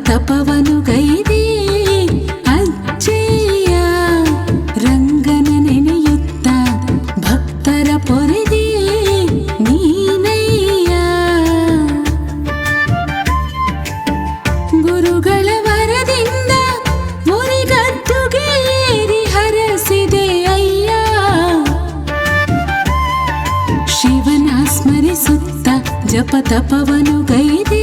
ತಪವನು ಗೈದೆ ಅಜ್ಜಯ್ಯ ರಂಗನ ನೆನೆಯುತ್ತ ಭಕ್ತರ ಪೊರೆದೆ ನೀನಯ್ಯ ಗುರುಗಳ ವರದಿಂದ ಮುರಿಗದ್ದುಗೆ ಏರಿ ಹರಸಿದೆ ಅಯ್ಯ ಶಿವನ ಸ್ಮರಿಸುತ್ತ ಜಪ ತಪವನು ಗೈದೆ